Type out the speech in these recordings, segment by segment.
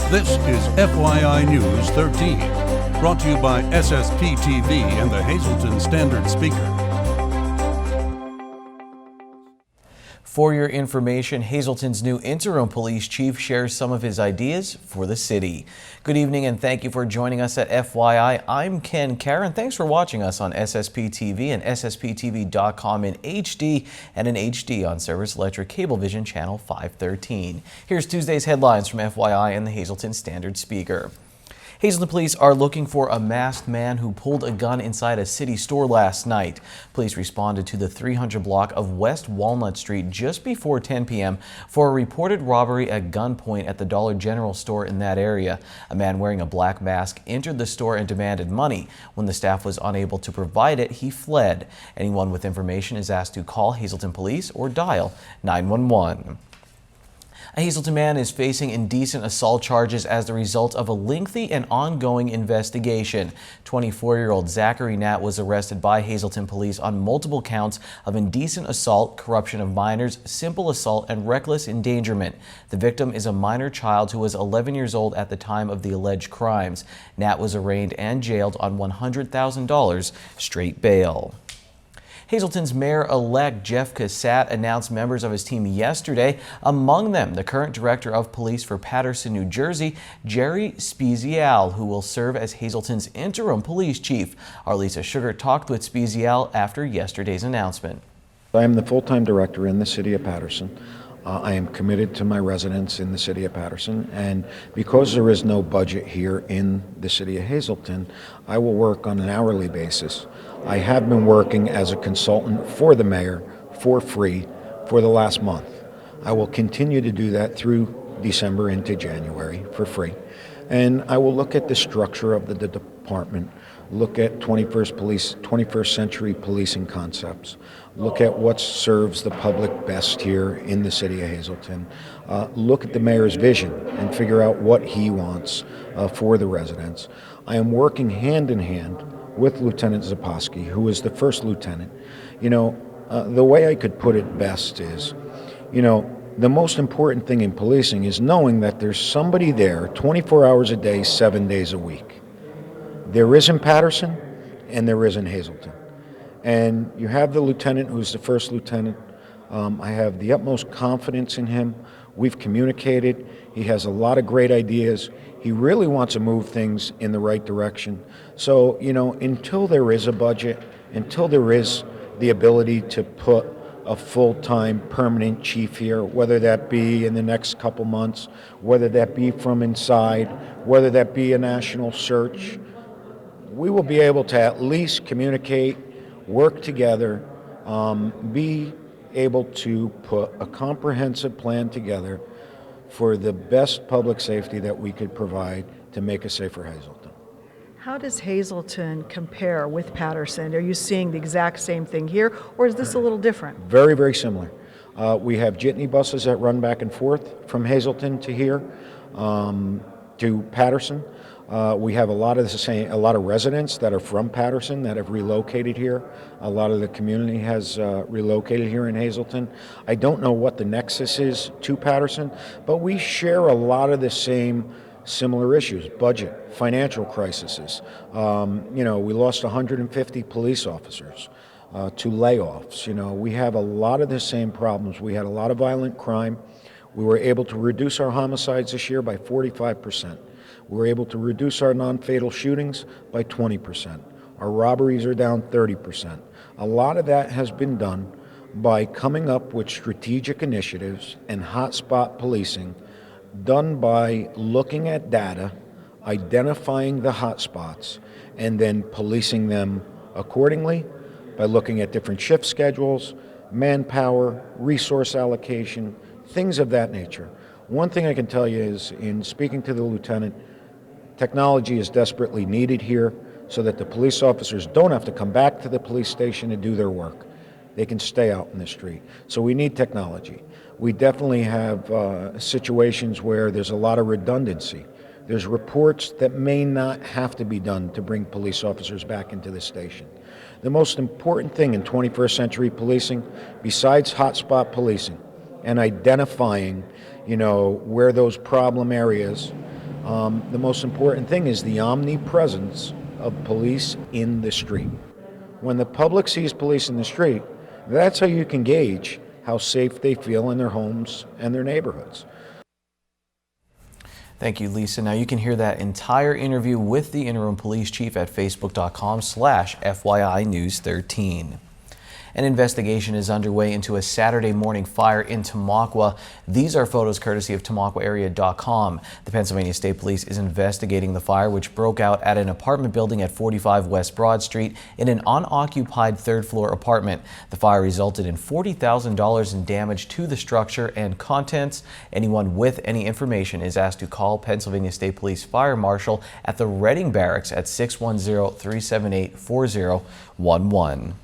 This is FYI News 13, brought to you by SSPTV and the Hazleton Standard Speaker. For your information, Hazleton's new interim police chief shares some of his ideas for the city. Good evening and thank you for joining us at FYI. I'm Ken Karen. Thanks for watching us on SSPTV and SSPTV.com in HD and in HD on Service Electric Cablevision Channel 513. Here's Tuesday's headlines from FYI and the Hazleton Standard Speaker. Hazleton police are looking for a masked man who pulled a gun inside a city store last night. Police responded to the 300 block of West Walnut Street just before 10 p.m. for a reported robbery at gunpoint at the Dollar General store in that area. A man wearing a black mask entered the store and demanded money. When the staff was unable to provide it, he fled. Anyone with information is asked to call Hazleton police or dial 911. A Hazleton man is facing indecent assault charges as the result of a lengthy and ongoing investigation. 24-year-old Zachary Nat was arrested by Hazleton police on multiple counts of indecent assault, corruption of minors, simple assault, and reckless endangerment. The victim is a minor child who was 11 years old at the time of the alleged crimes. Nat was arraigned and jailed on $100,000 straight bail. Hazleton's mayor-elect Jeff Cassat announced members of his team yesterday, among them the current director of police for Paterson, New Jersey, Jerry Spezial, who will serve as Hazleton's interim police chief. Our Lisa Sugar talked with Spezial after yesterday's announcement. I am the full-time director in the city of Paterson. I am committed to my residents in the city of Paterson, and because there is no budget here in the city of Hazleton, I will work on an hourly basis. I have been working as a consultant for the mayor for free for the last month. I will continue to do that through December into January for free. And I will look at the structure of the department, look at 21st century policing concepts, look at what serves the public best here in the city of Hazleton, look at the mayor's vision and figure out what he wants for the residents. I am working hand in hand with Lieutenant Zaposki, who is the first lieutenant. The way I could put it best is, the most important thing in policing is knowing that there's somebody there 24 hours a day, 7 days a week. There is in Paterson and there is in Hazleton. And you have the lieutenant who's the first lieutenant. I have the utmost confidence in him. We've communicated. He has a lot of great ideas. He really wants to move things in the right direction. So, until there is a budget, until there is the ability to put a full-time permanent chief here, whether that be in the next couple months, whether that be from inside, whether that be a national search, we will be able to at least communicate, work together, be able to put a comprehensive plan together for the best public safety that we could provide to make a safer Hazleton. How does Hazleton compare with Paterson? Are you seeing the exact same thing here, or is this a little different? Very, very similar. We have jitney buses that run back and forth from Hazleton to here, to Paterson. We have a lot of residents that are from Paterson that have relocated here. A lot of the community has relocated here in Hazleton. I don't know what the nexus is to Paterson, but we share a lot of the same similar issues: budget, financial crises. We lost 150 police officers to layoffs. We have a lot of the same problems. We had a lot of violent crime. We were able to reduce our homicides this year by 45%. We were able to reduce our non-fatal shootings by 20%. Our robberies are down 30%. A lot of that has been done by coming up with strategic initiatives and hotspot policing, done by looking at data, identifying the hotspots, and then policing them accordingly by looking at different shift schedules, manpower, resource allocation, things of that nature. One thing I can tell you is, in speaking to the lieutenant, technology is desperately needed here so that the police officers don't have to come back to the police station to do their work. They can stay out in the street. So we need technology. We definitely have situations where there's a lot of redundancy. There's reports that may not have to be done to bring police officers back into the station. The most important thing in 21st century policing, besides hotspot policing and identifying, where those problem areas The most important thing is the omnipresence of police in the street. When the public sees police in the street, that's how you can gauge how safe they feel in their homes and their neighborhoods. Thank you, Lisa. Now you can hear that entire interview with the interim police chief at facebook.com/FYI News 13. An investigation is underway into a Saturday morning fire in Tamaqua. These are photos courtesy of TamaquaArea.com. The Pennsylvania State Police is investigating the fire, which broke out at an apartment building at 45 West Broad Street in an unoccupied third-floor apartment. The fire resulted in $40,000 in damage to the structure and contents. Anyone with any information is asked to call Pennsylvania State Police Fire Marshal at the Reading Barracks at 610-378-4011.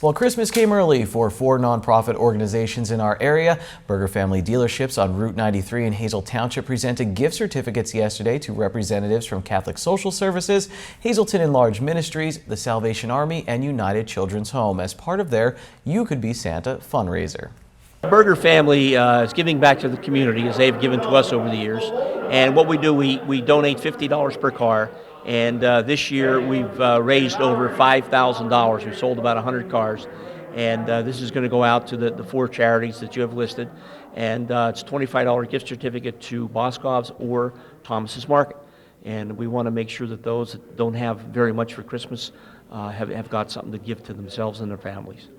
Well, Christmas came early for 4 nonprofit organizations in our area. Burger Family Dealerships on Route 93 in Hazel Township presented gift certificates yesterday to representatives from Catholic Social Services, Hazelton Enlarged Ministries, the Salvation Army, and United Children's Home as part of their You Could Be Santa fundraiser. Burger Family is giving back to the community as they've given to us over the years. And what we do, we donate $50 per car. And this year we've raised over $5,000. We've sold about 100 cars. And this is going to go out to the 4 charities that you have listed. And it's a $25 gift certificate to Boscov's or Thomas's Market. And we want to make sure that those that don't have very much for Christmas have got something to give to themselves and their families.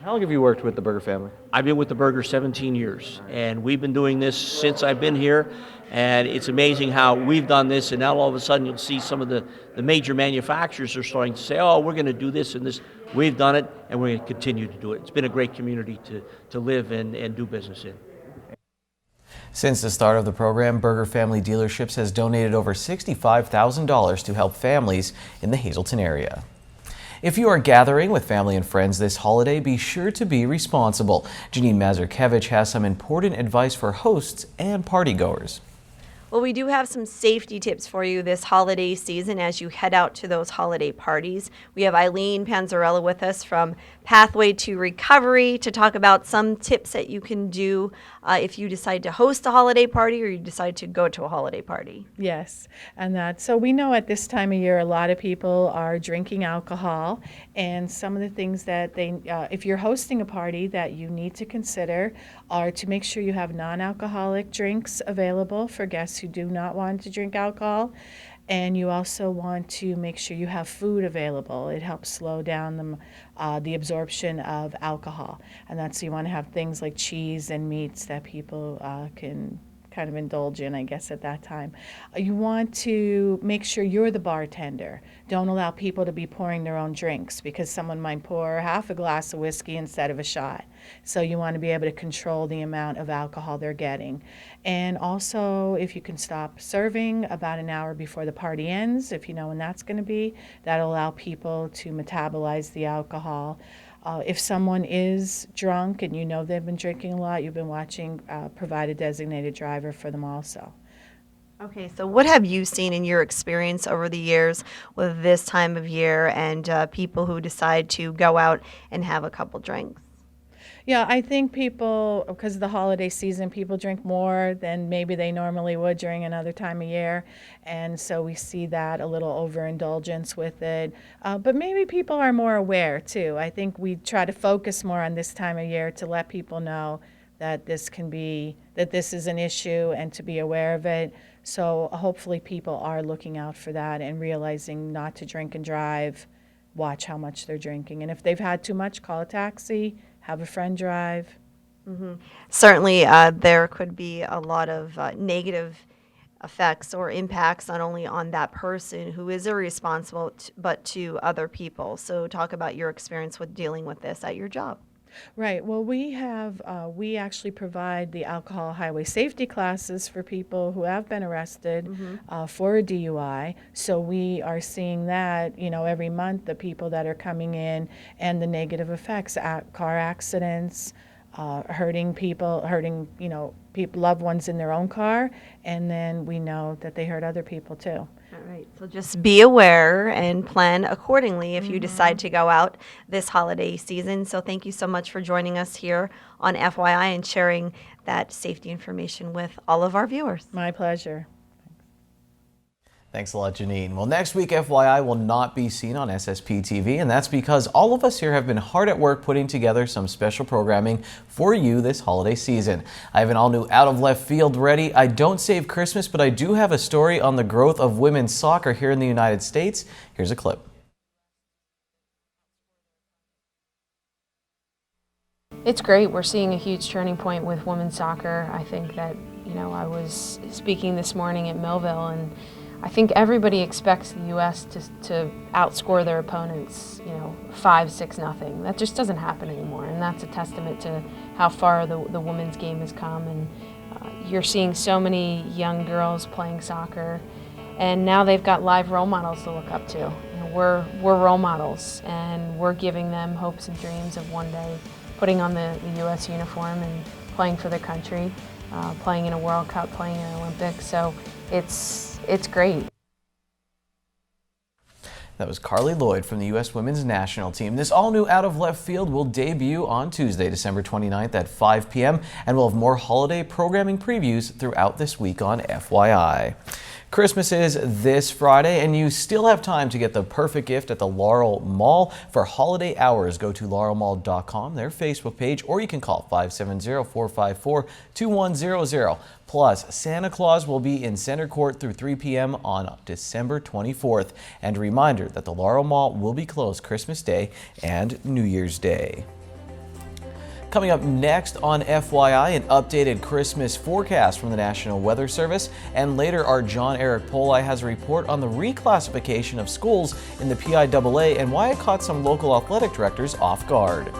How long have you worked with the Burger Family? I've been with the Burger 17 years, and we've been doing this since I've been here, and it's amazing how we've done this, and now all of a sudden you'll see some of the major manufacturers are starting to say, oh, we're going to do this and this. We've done it, and we're going to continue to do it. It's been a great community to live and do business in. Since the start of the program, Burger Family Dealerships has donated over $65,000 to help families in the Hazelton area. If you are gathering with family and friends this holiday, be sure to be responsible. Janine Mazurkevich has some important advice for hosts and partygoers. Well, we do have some safety tips for you this holiday season as you head out to those holiday parties. We have Eileen Panzarella with us from Pathway to Recovery to talk about some tips that you can do if you decide to host a holiday party or you decide to go to a holiday party. Yes, and so we know at this time of year a lot of people are drinking alcohol, and some of the things that if you're hosting a party that you need to consider are to make sure you have non-alcoholic drinks available for guests who do not want to drink alcohol. And you also want to make sure you have food available. It helps slow down the absorption of alcohol. And that's, you want to have things like cheese and meats that people can kind of indulge in, I guess, at that time. You want to make sure you're the bartender. Don't allow people to be pouring their own drinks because someone might pour half a glass of whiskey instead of a shot. So you want to be able to control the amount of alcohol they're getting. And also, if you can stop serving about an hour before the party ends, if you know when that's going to be, that'll allow people to metabolize the alcohol. If someone is drunk and you know they've been drinking a lot, you've been watching, provide a designated driver for them also. Okay, so what have you seen in your experience over the years with this time of year and people who decide to go out and have a couple drinks? Yeah, I think people, because of the holiday season, people drink more than maybe they normally would during another time of year. And so we see that a little overindulgence with it. But maybe people are more aware too. I think we try to focus more on this time of year to let people know that this is an issue and to be aware of it. So hopefully people are looking out for that and realizing not to drink and drive, watch how much they're drinking. And if they've had too much, call a taxi. Have a friend drive. Mm-hmm. Certainly, there could be a lot of negative effects or impacts not only on that person who is irresponsible, but to other people. So talk about your experience with dealing with this at your job. Right. Well, we actually provide the alcohol highway safety classes for people who have been arrested for a DUI. So we are seeing that, every month, the people that are coming in and the negative effects, car accidents, hurting people, loved ones in their own car, and then we know that they hurt other people too. All right, so just be aware and plan accordingly if you decide to go out this holiday season. So thank you so much for joining us here on FYI and sharing that safety information with all of our viewers. My pleasure. Thanks a lot, Janine. Well, next week, FYI will not be seen on SSPTV, and that's because all of us here have been hard at work putting together some special programming for you this holiday season. I have an all-new Out of Left Field ready. I don't save Christmas, but I do have a story on the growth of women's soccer here in the United States. Here's a clip. It's great. We're seeing a huge turning point with women's soccer. I think that, I was speaking this morning at Millville, and I think everybody expects the U.S. to outscore their opponents, 5-6-0. That just doesn't happen anymore, and that's a testament to how far the women's game has come. And you're seeing so many young girls playing soccer, and now they've got live role models to look up to. We're role models, and we're giving them hopes and dreams of one day putting on the U.S. uniform and playing for their country, playing in a World Cup, playing in an Olympics. So it's great. That was Carly Lloyd from the U.S. Women's National Team. This all-new Out of Left Field will debut on Tuesday, December 29th at 5 p.m. and we'll have more holiday programming previews throughout this week on FYI. Christmas is this Friday, and you still have time to get the perfect gift at the Laurel Mall. For holiday hours, go to laurelmall.com, their Facebook page, or you can call 570-454-2100. Plus, Santa Claus will be in Center Court through 3 p.m. on December 24th. And a reminder that the Laurel Mall will be closed Christmas Day and New Year's Day. Coming up next on FYI, an updated Christmas forecast from the National Weather Service, and later our John Eric Poli has a report on the reclassification of schools in the PIAA and why it caught some local athletic directors off guard.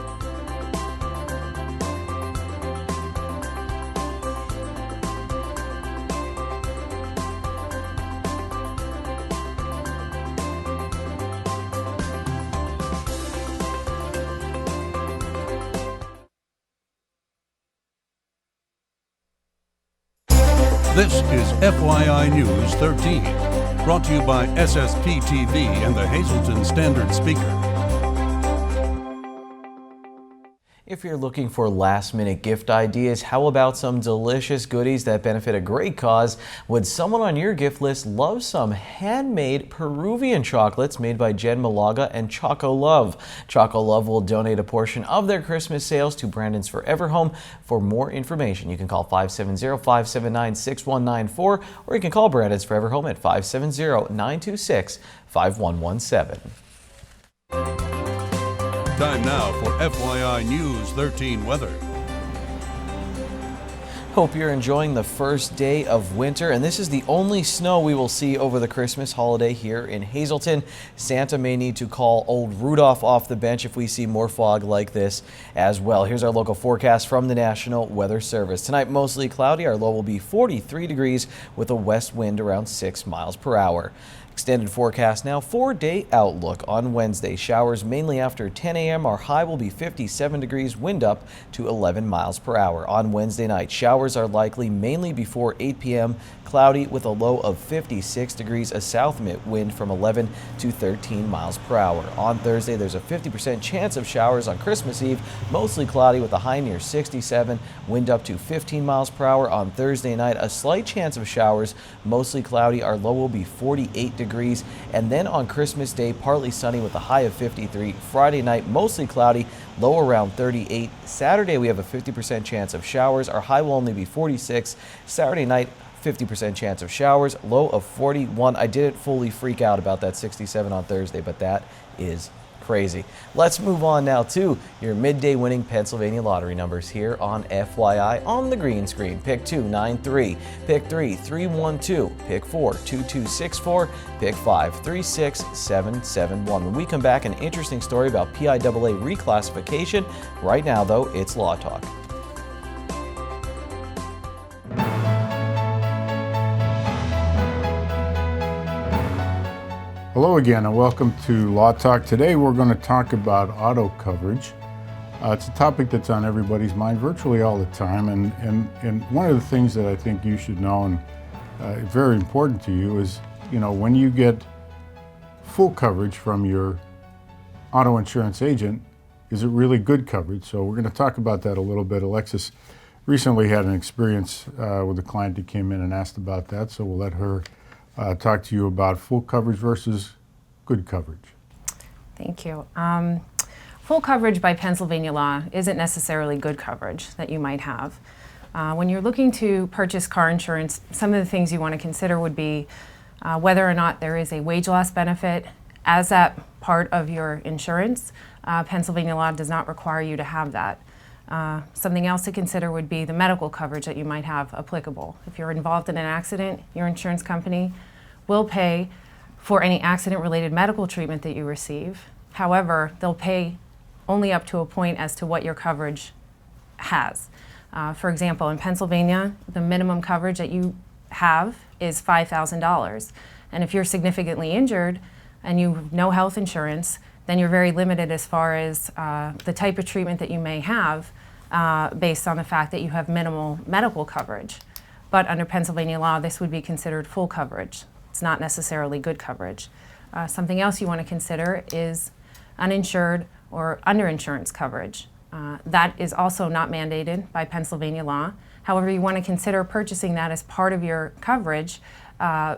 This is FYI News 13, brought to you by SSPTV and the Hazleton Standard Speaker. If you're looking for last-minute gift ideas, how about some delicious goodies that benefit a great cause? Would someone on your gift list love some handmade Peruvian chocolates made by Jen Malaga and Choco Love? Choco Love will donate a portion of their Christmas sales to Brandon's Forever Home. For more information, you can call 570-579-6194, or you can call Brandon's Forever Home at 570-926-5117. Time now for FYI News 13 weather. Hope you're enjoying the first day of winter, and this is the only snow we will see over the Christmas holiday here in Hazleton. Santa may need to call old Rudolph off the bench if we see more fog like this as well. Here's our local forecast from the National Weather Service. Tonight, mostly cloudy. Our low will be 43 degrees with a west wind around 6 miles per hour. Extended forecast now, 4-day outlook. On Wednesday, showers mainly after 10 a.m. Our high will be 57 degrees, wind up to 11 miles per hour. On Wednesday night, showers are likely mainly before 8 p.m. Cloudy with a low of 56 degrees, a south wind from 11 to 13 miles per hour. On Thursday, there's a 50% chance of showers on Christmas Eve, mostly cloudy with a high near 67, wind up to 15 miles per hour. On Thursday night, a slight chance of showers, mostly cloudy. Our low will be 48 degrees. And then on Christmas Day, partly sunny with a high of 53. Friday night, mostly cloudy, low around 38. Saturday, we have a 50% chance of showers. Our high will only be 46. Saturday night, 50% chance of showers, low of 41. I didn't fully freak out about that 67 on Thursday, but that is crazy. Let's move on now to your midday winning Pennsylvania lottery numbers here on FYI on the green screen. Pick 2, 9-3. Pick 3, 3-1-2. Pick 4, 2-2-6-4. Pick 5, 3-6-7-7-1. When we come back, an interesting story about PIAA reclassification. Right now, though, it's Law Talk. Hello again and welcome to Law Talk. Today we're going to talk about auto coverage. It's a topic that's on everybody's mind virtually all the time, and one of the things that I think you should know and very important to you is, when you get full coverage from your auto insurance agent, is it really good coverage? So we're going to talk about that a little bit. Alexis recently had an experience with a client who came in and asked about that, so we'll let her talk to you about full coverage versus good coverage. Thank you. Full coverage by Pennsylvania law isn't necessarily good coverage that you might have. When you're looking to purchase car insurance, some of the things you want to consider would be whether or not there is a wage loss benefit as that part of your insurance. Pennsylvania law does not require you to have that. Something else to consider would be the medical coverage that you might have applicable. If you're involved in an accident, your insurance company will pay for any accident-related medical treatment that you receive. However, they'll pay only up to a point as to what your coverage has. For example, in Pennsylvania, the minimum coverage that you have is $5,000. And if you're significantly injured and you have no health insurance, then you're very limited as far as the type of treatment that you may have based on the fact that you have minimal medical coverage. But under Pennsylvania law, this would be considered full coverage. It's not necessarily good coverage. Something else you want to consider is uninsured or underinsurance coverage. That is also not mandated by Pennsylvania law. However, you want to consider purchasing that as part of your coverage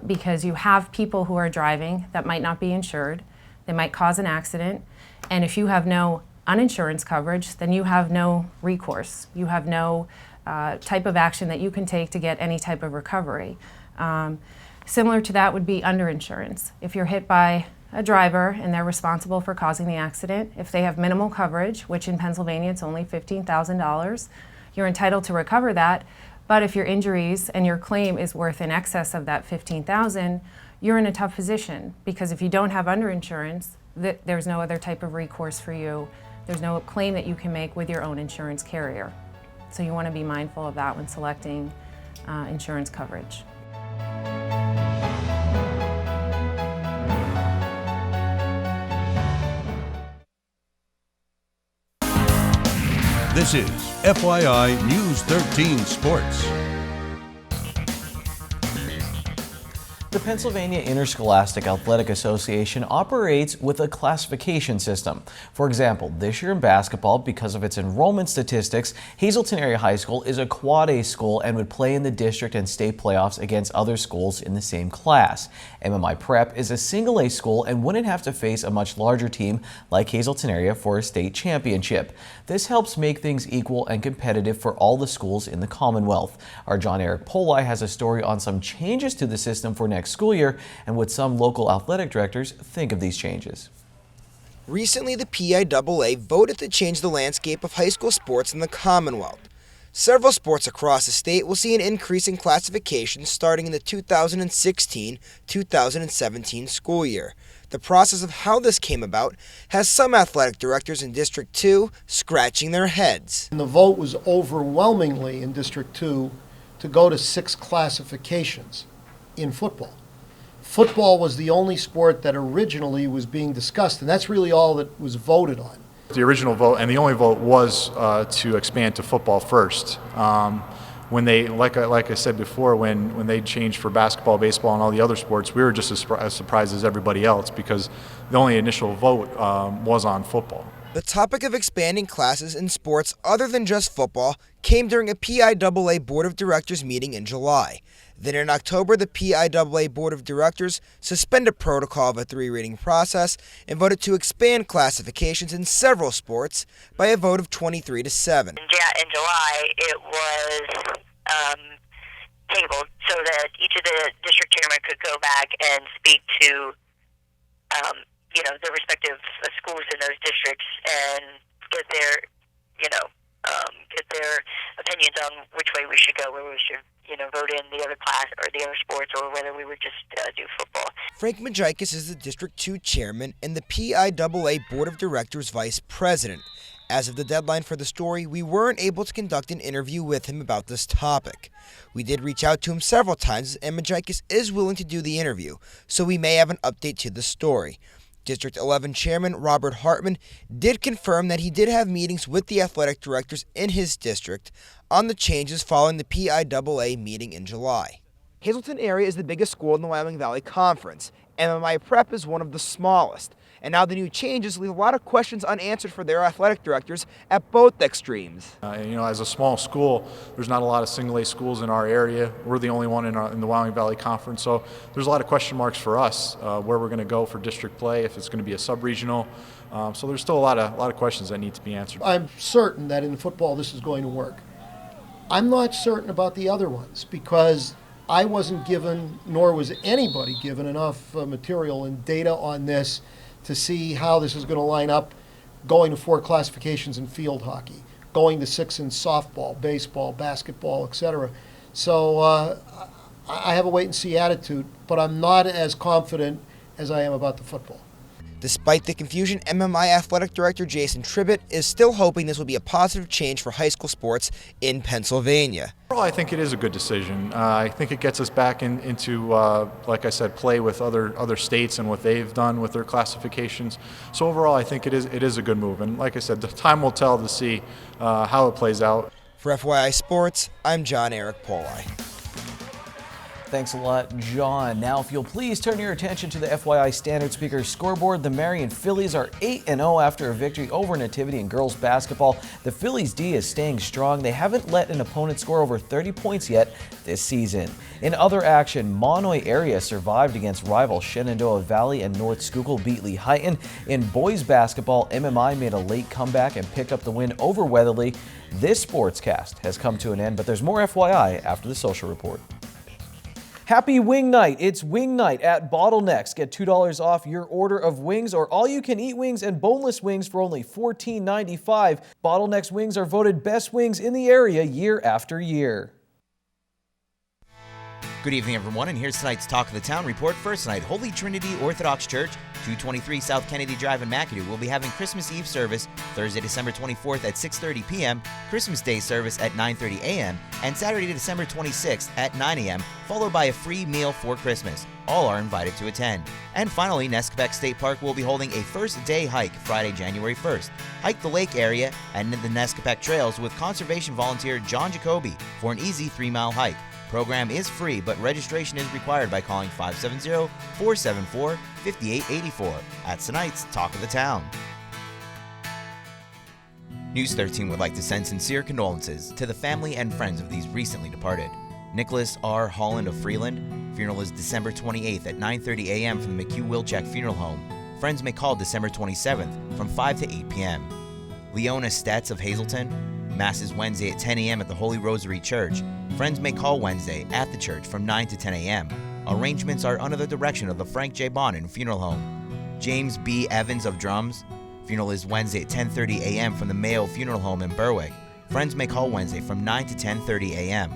because you have people who are driving that might not be insured. They might cause an accident. And if you have no uninsurance coverage, then you have no recourse. You have no type of action that you can take to get any type of recovery. Similar to that would be underinsurance. If you're hit by a driver and they're responsible for causing the accident, if they have minimal coverage, which in Pennsylvania it's only $15,000, you're entitled to recover that. But if your injuries and your claim is worth in excess of that $15,000, you're in a tough position because if you don't have underinsurance, there's no other type of recourse for you. There's no claim that you can make with your own insurance carrier. So you want to be mindful of that when selecting insurance coverage. This is FYI News 13 Sports. The Pennsylvania Interscholastic Athletic Association operates with a classification system. For example, this year in basketball, because of its enrollment statistics, Hazleton Area High School is a Quad A school and would play in the district and state playoffs against other schools in the same class. MMI Prep is a Single A school and wouldn't have to face a much larger team like Hazleton Area for a state championship. This helps make things equal and competitive for all the schools in the Commonwealth. Our John Eric Poli has a story on some changes to the system for next school year and what some local athletic directors think of these changes. Recently, the PIAA voted to change the landscape of high school sports in the Commonwealth. Several sports across the state will see an increase in classification starting in the 2016-2017 school year. The process of how this came about has some athletic directors in District 2 scratching their heads. And the vote was overwhelmingly in District 2 to go to 6 classifications in football. Football was the only sport that originally was being discussed, and that's really all that was voted on. The original vote and the only vote was to expand to football first. When they, like I said before, when they changed for basketball, baseball, and all the other sports, we were just as surprised as everybody else because the only initial vote was on football. The topic of expanding classes in sports other than just football came during a PIAA Board of Directors meeting in July. Then in October, the PIAA Board of Directors suspended protocol of a 3-reading process and voted to expand classifications in several sports by a vote of 23-7. In July, it was tabled so that each of the district chairmen could go back and speak to the respective schools in those districts and get their opinions on which way we should go, whether we should vote in the other class or the other sports, or whether we would just do football. Frank Majikis is the District 2 chairman and the PIAA Board of Directors vice president. As of the deadline for the story, we weren't able to conduct an interview with him about this topic. We did reach out to him several times, and Majikis is willing to do the interview, so we may have an update to the story. District 11 Chairman Robert Hartman did confirm that he did have meetings with the athletic directors in his district on the changes following the PIAA meeting in July. Hazleton Area is the biggest school in the Wyoming Valley Conference. MMI Prep is one of the smallest. And now the new changes leave a lot of questions unanswered for their athletic directors at both extremes. As a small school, there's not a lot of single-A schools in our area. We're the only one in the Wyoming Valley Conference, so there's a lot of question marks for us where we're going to go for district play, if it's going to be a sub-regional. So there's still a lot of questions that need to be answered. I'm certain that in football this is going to work. I'm not certain about the other ones because I wasn't given, nor was anybody given, enough material and data on this to see how this is going to line up, going to 4 classifications in field hockey, going to 6 in softball, baseball, basketball, etc. So I have a wait-and-see attitude, but I'm not as confident as I am about the football. Despite the confusion, MMI Athletic Director Jason Tribbett is still hoping this will be a positive change for high school sports in Pennsylvania. Overall, I think it is a good decision. I think it gets us back into, like I said, play with other states and what they've done with their classifications. So overall, I think it is a good move. And like I said, the time will tell to see how it plays out. For FYI Sports, I'm John Eric Pauli. Thanks a lot, John. Now, if you'll please turn your attention to the FYI Standard Speaker scoreboard. The Marion Phillies are 8-0 after a victory over Nativity in girls basketball. The Phillies D is staying strong. They haven't let an opponent score over 30 points yet this season. In other action, Monoy area survived against rival Shenandoah Valley, and North Schuylkill beat Lehighton. In boys basketball, MMI made a late comeback and picked up the win over Weatherly. This sportscast has come to an end, but there's more FYI after the social report. Happy Wing Night! It's Wing Night at Bottlenecks. Get $2 off your order of wings or all-you-can-eat wings and boneless wings for only $14.95. Bottlenecks wings are voted best wings in the area year after year. Good evening, everyone, and here's tonight's Talk of the Town report. First night, Holy Trinity Orthodox Church, 223 South Kennedy Drive in McAdoo, will be having Christmas Eve service Thursday, December 24th at 6:30 p.m., Christmas Day service at 9:30 a.m., and Saturday, December 26th at 9 a.m., followed by a free meal for Christmas. All are invited to attend. And finally, Nesquebec State Park will be holding a first day hike Friday, January 1st. Hike the lake area and the Nesquebec Trails with conservation volunteer John Jacoby for an easy 3-mile hike. Program is free, but registration is required by calling 570-474-5884. That's tonight's Talk of the Town. News 13 would like to send sincere condolences to the family and friends of these recently departed. Nicholas R. Holland of Freeland. Funeral is December 28th at 9:30 a.m. from the McHugh-Wilczek Funeral Home. Friends may call December 27th from 5 to 8 p.m. Leona Stetz of Hazelton. Mass is Wednesday at 10 a.m. at the Holy Rosary Church. Friends may call Wednesday at the church from 9 to 10 a.m. Arrangements are under the direction of the Frank J. Bonin Funeral Home. James B. Evans of Drums. Funeral is Wednesday at 10:30 a.m. from the Mayo Funeral Home in Berwick. Friends may call Wednesday from 9 to 10:30 a.m.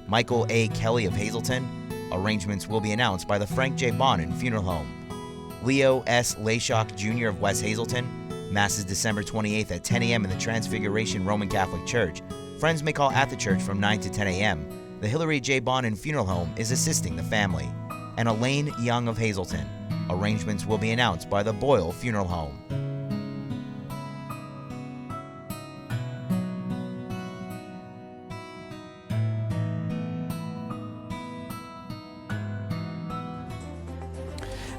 Michael A. Kelly of Hazelton. Arrangements will be announced by the Frank J. Bonin Funeral Home. Leo S. Layshock Jr. of West Hazelton. Mass is December 28th at 10 a.m. in the Transfiguration Roman Catholic Church. Friends may call at the church from 9 to 10 a.m. The Hillary J. Bonin Funeral Home is assisting the family. And Elaine Young of Hazelton. Arrangements will be announced by the Boyle Funeral Home.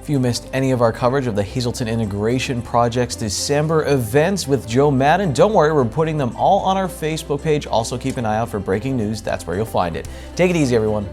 If you missed any of our coverage of the Hazelton Integration Project's December events with Joe Madden, don't worry, we're putting them all on our Facebook page. Also keep an eye out for breaking news. That's where you'll find it. Take it easy, everyone.